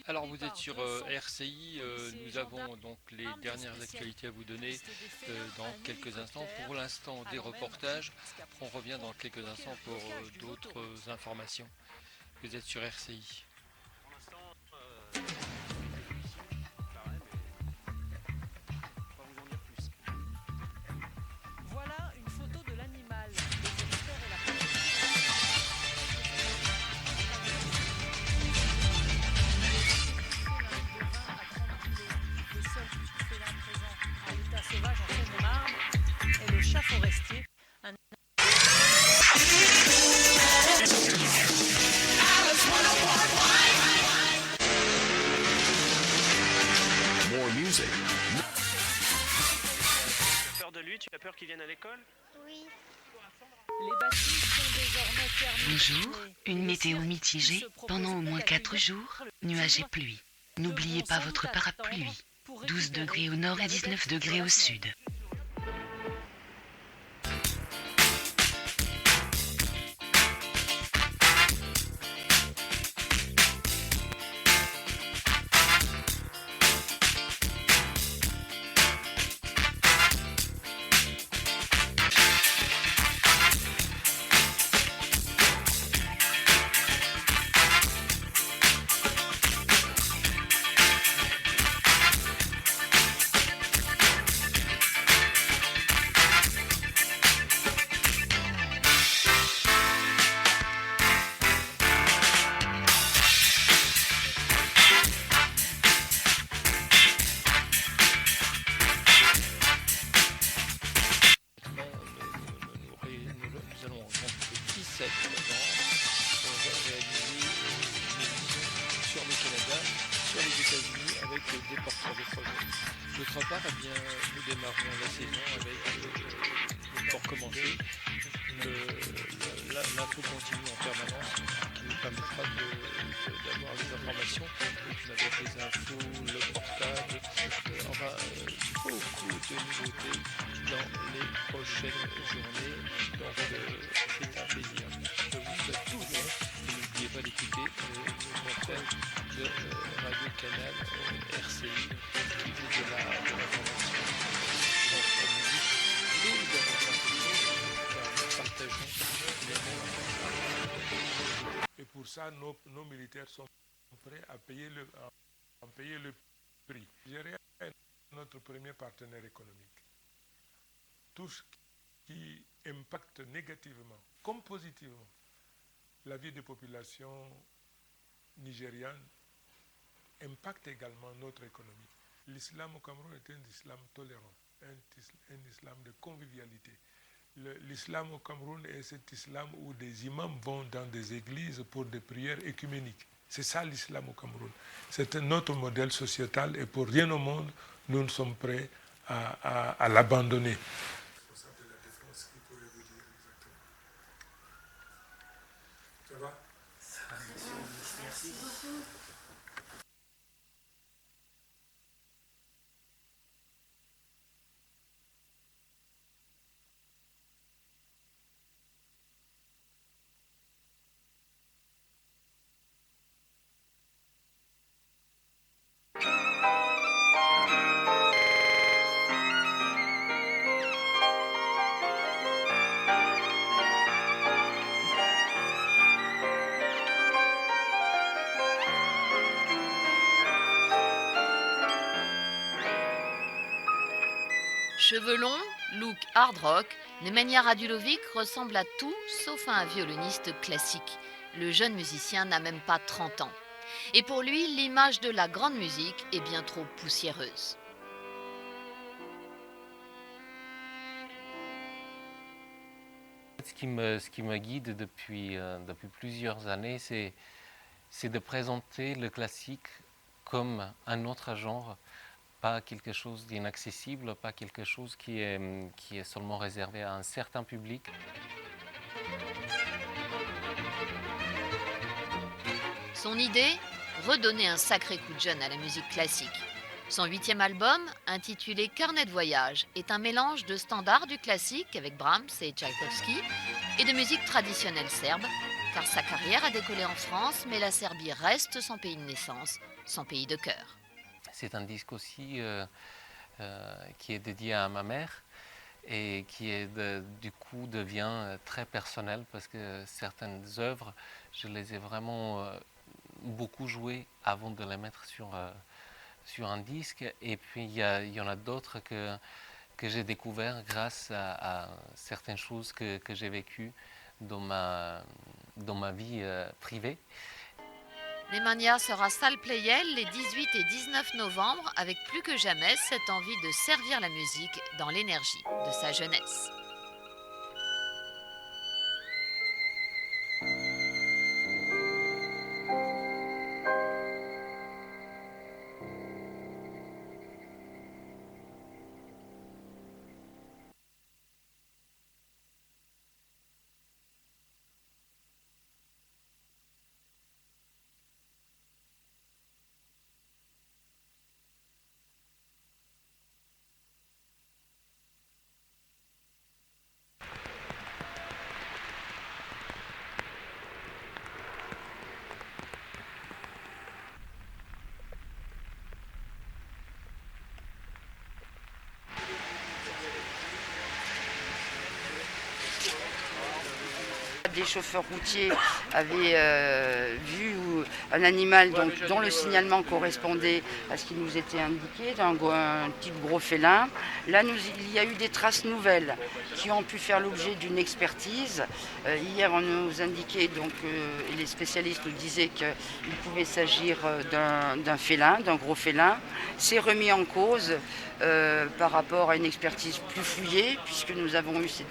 Alors vous êtes sur RCI, nous avons donc les dernières actualités à vous donner dans quelques instants. Pour l'instant des reportages, on revient dans quelques instants pour d'autres informations. Vous êtes sur RCI. Tu as peur qu'ils viennent à l'école ? Oui. Bonjour, une météo mitigée pendant au moins 4 jours, nuages et pluie. N'oubliez pas votre parapluie. 12 degrés au nord et 19 degrés au sud. Nous allons donc le 17 novembre réaliser une émission sur le Canada, sur les États-Unis avec des porteurs de projets. D'autre part, eh bien, nous démarrons la saison avec, pour commencer, l'info continue en permanence qui nous permettra d'avoir les informations et puis avec les infos, le portable, beaucoup de nouveautés dans les prochaines journées. Donc c'est un plaisir. Je vous souhaite tout bon et n'oubliez pas d'écouter nos antenne de Radio Canal RCI qui vous de l'information. Donc la musique, nous avons car nous partageons les mêmes. Et pour ça, nos militaires sont prêts à payer le prix. Nigeria est notre premier partenaire économique. Tout ce qui impacte négativement, comme positivement, la vie des populations nigérianes impacte également notre économie. L'islam au Cameroun est un islam tolérant, un islam de convivialité. L'islam au Cameroun est cet islam où des imams vont dans des églises pour des prières écuméniques. C'est ça l'islam au Cameroun. C'est notre modèle sociétal et pour rien au monde, nous ne sommes prêts à l'abandonner. Ça va ? Merci beaucoup. Cheveux longs, look hard rock, Nemanja Radulovic ressemble à tout sauf à un violoniste classique. Le jeune musicien n'a même pas 30 ans. Et pour lui, l'image de la grande musique est bien trop poussiéreuse. Ce qui me guide depuis plusieurs années, c'est de présenter le classique comme un autre genre, pas quelque chose d'inaccessible, pas quelque chose qui est seulement réservé à un certain public. Son idée ? Redonner un sacré coup de jeune à la musique classique. Son 8e album, intitulé Carnet de voyage, est un mélange de standards du classique avec Brahms et Tchaïkovski et de musique traditionnelle serbe, car sa carrière a décollé en France, mais la Serbie reste son pays de naissance, son pays de cœur. C'est un disque aussi qui est dédié à ma mère et qui du coup devient très personnel parce que certaines œuvres, je les ai vraiment beaucoup jouées avant de les mettre sur un disque, et puis il y en a d'autres que j'ai découvert grâce à certaines choses que j'ai vécues dans ma vie privée. Nemanja sera salle Playel les 18 et 19 novembre avec plus que jamais cette envie de servir la musique dans l'énergie de sa jeunesse. Des chauffeurs routiers avaient vu un animal dont le signalement correspondait à ce qui nous était indiqué, un type gros félin. Là, il y a eu des traces nouvelles qui ont pu faire l'objet d'une expertise. Hier, on nous indiquait, et les spécialistes nous disaient qu'il pouvait s'agir d'un félin, d'un gros félin. C'est remis en cause par rapport à une expertise plus fouillée, puisque nous avons eu ces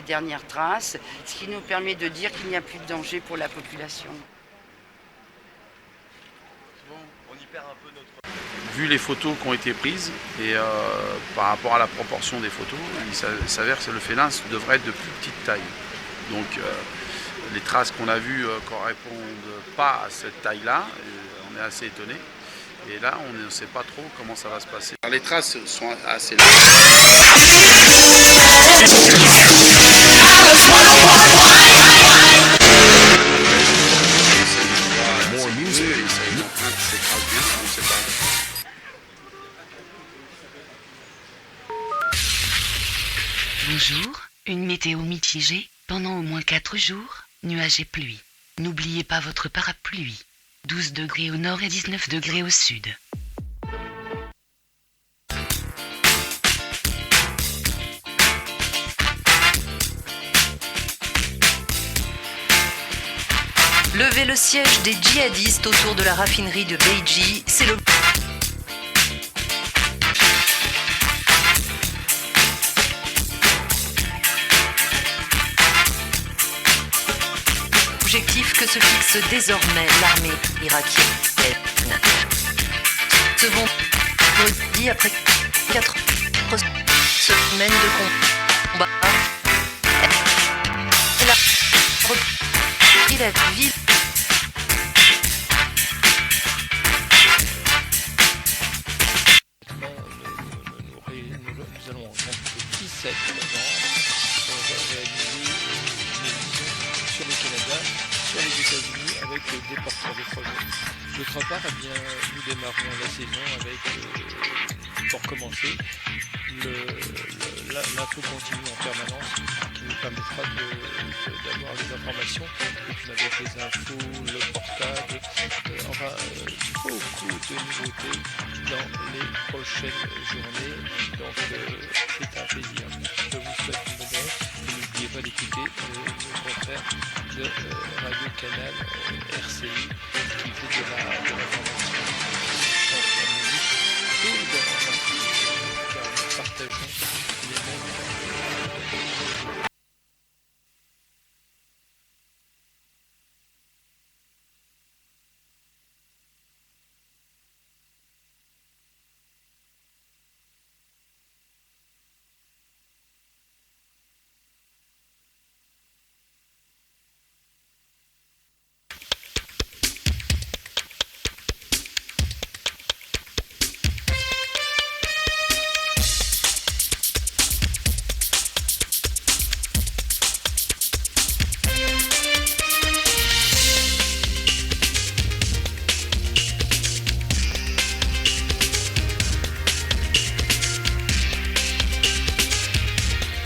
dernières traces, ce qui nous permet de dire qu'il n'y a plus de danger pour la population. Vu les photos qui ont été prises et par rapport à la proportion des photos, il s'avère que le félin devrait être de plus petite taille. Donc les traces qu'on a vues ne correspondent pas à cette taille-là, on est assez étonné. Et là, on ne sait pas trop comment ça va se passer. Les traces sont assez longues. Bonjour, une météo mitigée pendant au moins 4 jours, nuages et pluie. N'oubliez pas votre parapluie. 12 degrés au nord et 19 degrés au sud. Lever le siège des djihadistes autour de la raffinerie de Beiji, c'est le... Objectif que se fixe désormais l'armée irakienne. Ce vendredi, après 4 semaines de combat, elle a repris la ville. Nous allons rencontrer le 17 novembre pour réaliser une émission sur le Canada, sur les États-Unis avec des porteurs de projets. D'autre part, eh bien, nous démarrons la saison avec, pour commencer, l'info continue en permanence qui nous permettra d'avoir les informations, et puis avec les infos, le portable, beaucoup de nouveautés dans les prochaines journées. Donc c'est un plaisir. Je vous souhaite une bonne heure et n'oubliez pas d'écouter nos confrères de Radio Canal RCI qui fait de l'information dans la musique et dans l'information, car nous partageons les mêmes.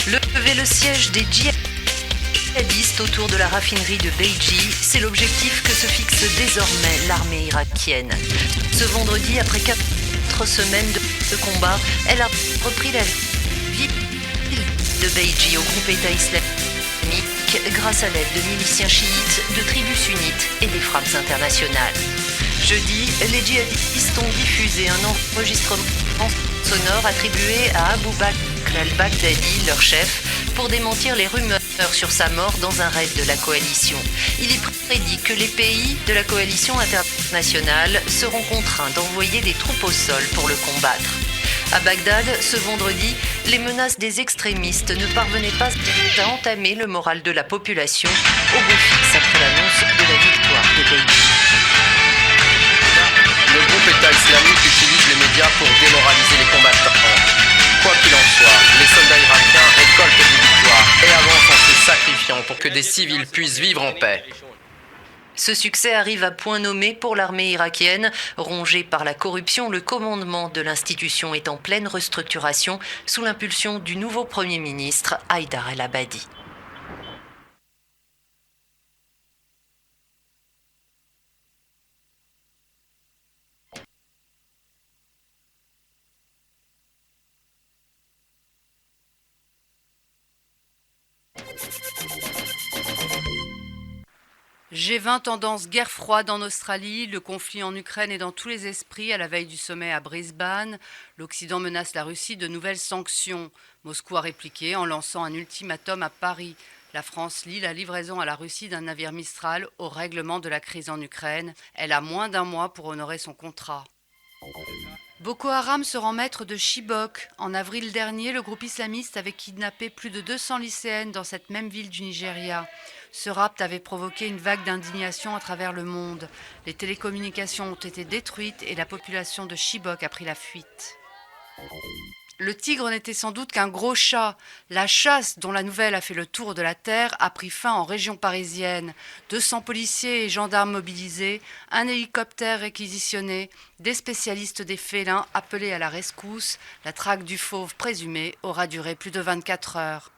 Lever le siège des djihadistes autour de la raffinerie de Beiji, c'est l'objectif que se fixe désormais l'armée irakienne. Ce vendredi, après 4 semaines de combat, elle a repris la ville de Beiji au groupe État islamique grâce à l'aide de miliciens chiites, de tribus sunnites et des frappes internationales. Jeudi, les djihadistes ont diffusé un enregistrement sonore attribué à Abu Bakr al-Baghdadi, leur chef, pour démentir les rumeurs sur sa mort dans un raid de la coalition. Il est prédit que les pays de la coalition internationale seront contraints d'envoyer des troupes au sol pour le combattre. À Bagdad, ce vendredi, les menaces des extrémistes ne parvenaient pas à entamer le moral de la population au beau fixe après l'annonce de la victoire de Beiji. Le groupe État islamique utilise les médias pour démoraliser les combattants. Quoi qu'il en soit, les soldats irakiens récoltent des victoires et avancent en se sacrifiant pour que des civils puissent vivre en paix. Ce succès arrive à point nommé pour l'armée irakienne. Rongée par la corruption, le commandement de l'institution est en pleine restructuration sous l'impulsion du nouveau Premier ministre, Haïdar el-Abadi. G20 tendance guerre froide en Australie, le conflit en Ukraine est dans tous les esprits à la veille du sommet à Brisbane. L'Occident menace la Russie de nouvelles sanctions. Moscou a répliqué en lançant un ultimatum à Paris. La France lie la livraison à la Russie d'un navire Mistral au règlement de la crise en Ukraine. Elle a moins d'un mois pour honorer son contrat. Boko Haram se rend maître de Chibok. En avril dernier, le groupe islamiste avait kidnappé plus de 200 lycéennes dans cette même ville du Nigeria. Ce rapt avait provoqué une vague d'indignation à travers le monde. Les télécommunications ont été détruites et la population de Chibok a pris la fuite. Le tigre n'était sans doute qu'un gros chat. La chasse, dont la nouvelle a fait le tour de la terre, a pris fin en région parisienne. 200 policiers et gendarmes mobilisés, un hélicoptère réquisitionné, des spécialistes des félins appelés à la rescousse. La traque du fauve présumé aura duré plus de 24 heures.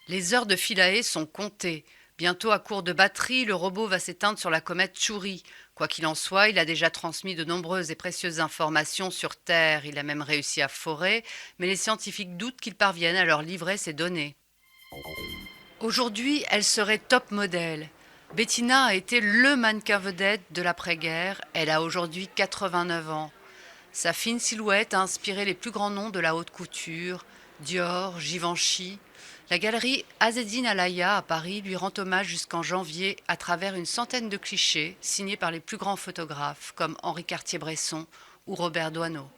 Les heures de Philae sont comptées. Bientôt à court de batterie, le robot va s'éteindre sur la comète Chury. Quoi qu'il en soit, il a déjà transmis de nombreuses et précieuses informations sur Terre. Il a même réussi à forer, mais les scientifiques doutent qu'il parvienne à leur livrer ces données. Aujourd'hui, elle serait top modèle. Bettina a été le mannequin vedette de l'après-guerre. Elle a aujourd'hui 89 ans. Sa fine silhouette a inspiré les plus grands noms de la haute couture, Dior, Givenchy. La galerie Azzedine Alaïa à Paris lui rend hommage jusqu'en janvier à travers une centaine de clichés signés par les plus grands photographes comme Henri Cartier-Bresson ou Robert Doisneau.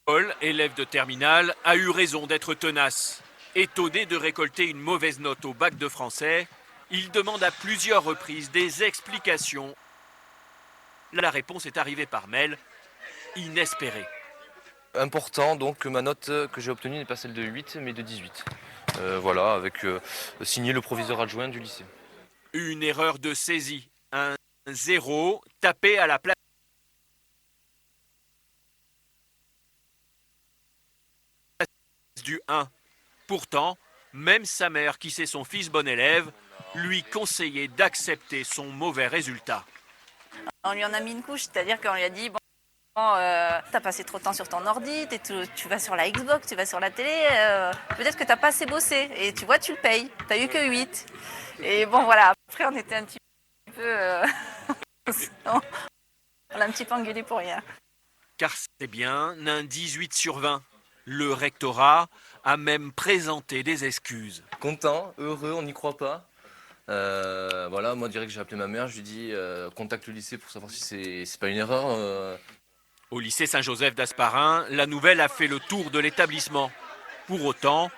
Paul, élève de terminale, a eu raison d'être tenace. Étonné de récolter une mauvaise note au bac de français, il demande à plusieurs reprises des explications. La réponse est arrivée par mail, inespérée. Important donc que ma note que j'ai obtenue n'est pas celle de 8 mais de 18. Voilà, avec signé le proviseur adjoint du lycée. Une erreur de saisie, un 0 tapé à la place du 1. Pourtant, même sa mère, qui sait son fils bon élève, lui conseillait d'accepter son mauvais résultat. On lui en a mis une couche, c'est-à-dire qu'on lui a dit bon, t'as passé trop de temps sur ton ordi, tu vas sur la Xbox, tu vas sur la télé, peut-être que t'as pas assez bossé, et tu vois, tu le payes, t'as eu que 8. Et bon voilà, après on était un petit peu... on l'a un petit peu engueulé pour rien. Car c'est bien un 18 sur 20. Le rectorat a même présenté des excuses. Content, heureux, on n'y croit pas. Voilà, moi direct j'ai appelé ma mère, je lui ai dit contacte le lycée pour savoir si c'est pas une erreur. Au lycée Saint-Joseph d'Asparin, la nouvelle a fait le tour de l'établissement. Pour autant,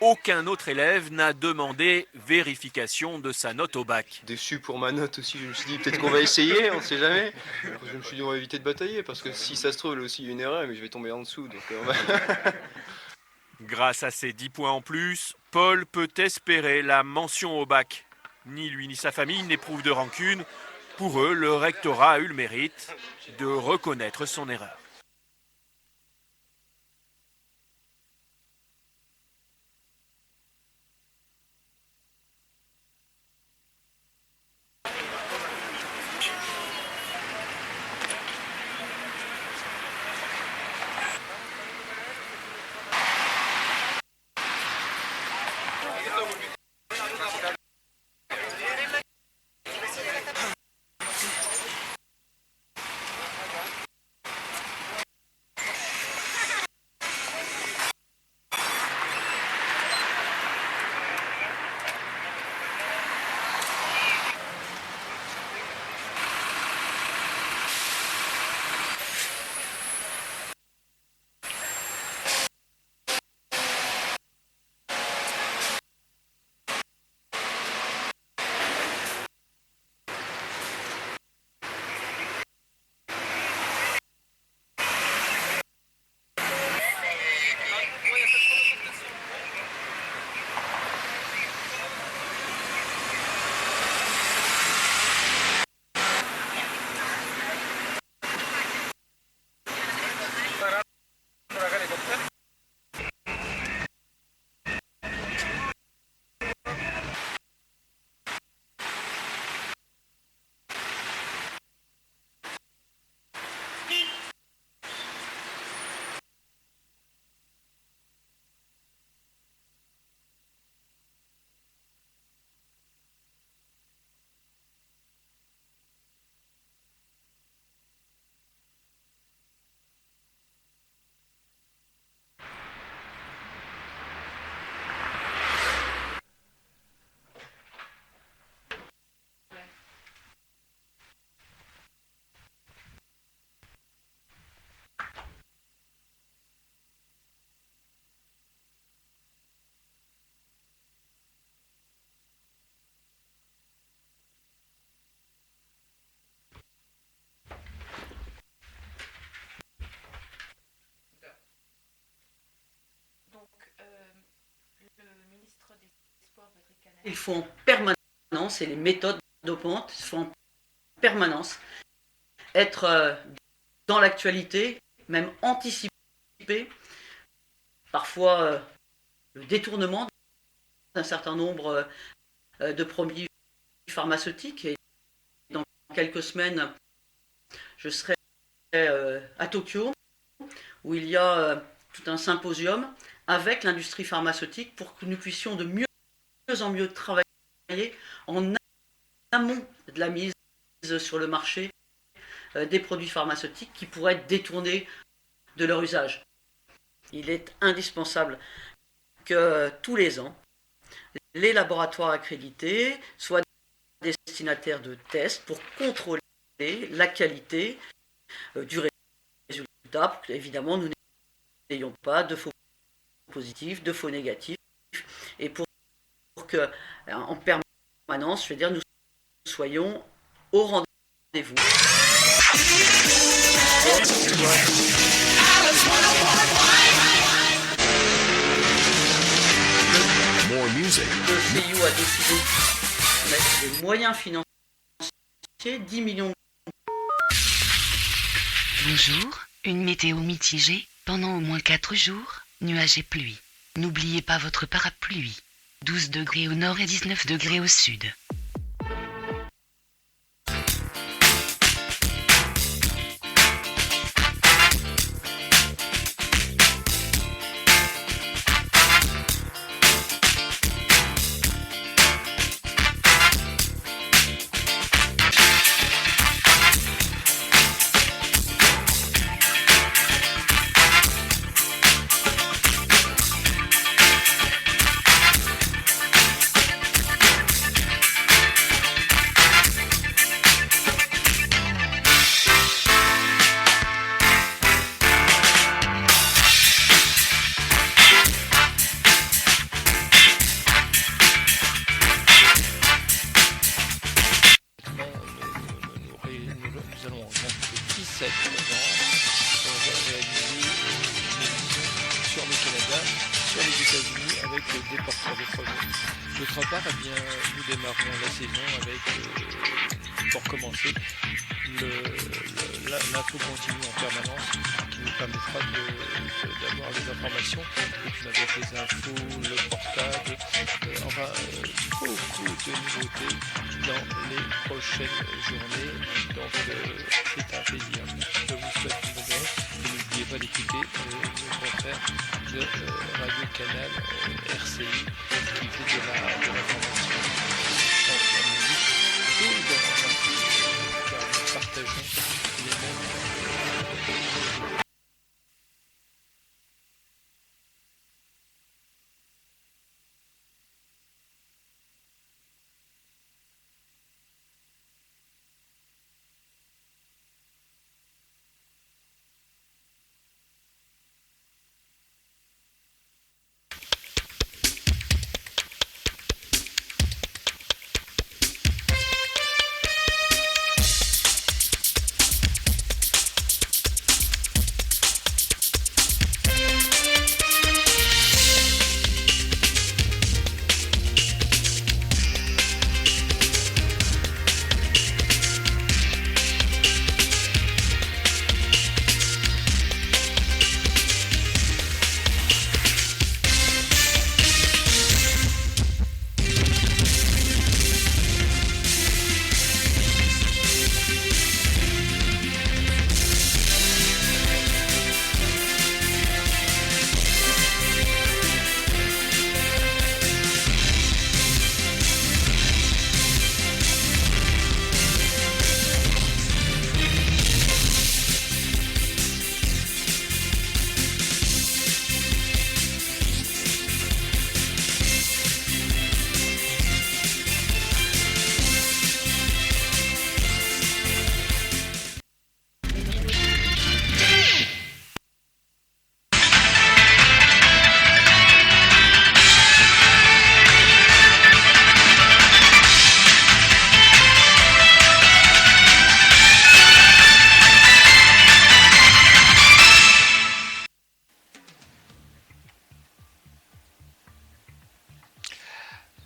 aucun autre élève n'a demandé vérification de sa note au bac. Déçu pour ma note aussi, je me suis dit peut-être qu'on va essayer, on sait jamais. Je me suis dit on va éviter de batailler parce que si ça se trouve là aussi il y a une erreur mais je vais tomber en dessous. Donc, Grâce à ces 10 points en plus, Paul peut espérer la mention au bac. Ni lui ni sa famille n'éprouvent de rancune. Pour eux, le rectorat a eu le mérite de reconnaître son erreur. Il faut en permanence, et les méthodes dopantes, il faut en permanence être dans l'actualité, même anticiper parfois le détournement d'un certain nombre de produits pharmaceutiques. Et dans quelques semaines, je serai à Tokyo, où il y a tout un symposium avec l'industrie pharmaceutique pour que nous puissions de mieux en mieux travailler en amont de la mise sur le marché des produits pharmaceutiques qui pourraient être détournés de leur usage. Il est indispensable que tous les ans, les laboratoires accrédités soient destinataires de tests pour contrôler la qualité du résultat, pour que, évidemment, nous n'ayons pas de faux positifs, de faux négatifs, et pour que, en permanence, je veux dire, nous soyons au rendez-vous. Le CIO a décidé de mettre des moyens financiers, 10 millions. Bonjour, une météo mitigée pendant au moins 4 jours, nuages et pluie. N'oubliez pas votre parapluie. 12 degrés au nord et 19 degrés au sud. 7 novembre, on va réaliser une émission sur le Canada, sur les États-Unis avec des porteurs de projets. D'autre part, eh bien, nous démarrons la saison avec, pour commencer, l'info continue en permanence qui nous permettra d'avoir les informations, et puis avec les infos, le portable, beaucoup de nouveautés dans les prochaines journées. Donc c'est un plaisir. Je vous souhaite une bonne journée et n'oubliez pas d'écouter nos confrères de Radio Canal RCI qui fait de l'information en musique et de l'information, car nous partageons les mêmes.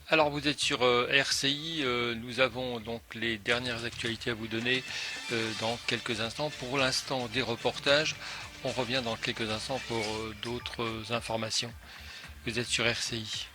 Alors vous êtes sur RCI, nous avons donc les dernières actualités à vous donner dans quelques instants. Pour l'instant des reportages, on revient dans quelques instants pour d'autres informations. Vous êtes sur RCI.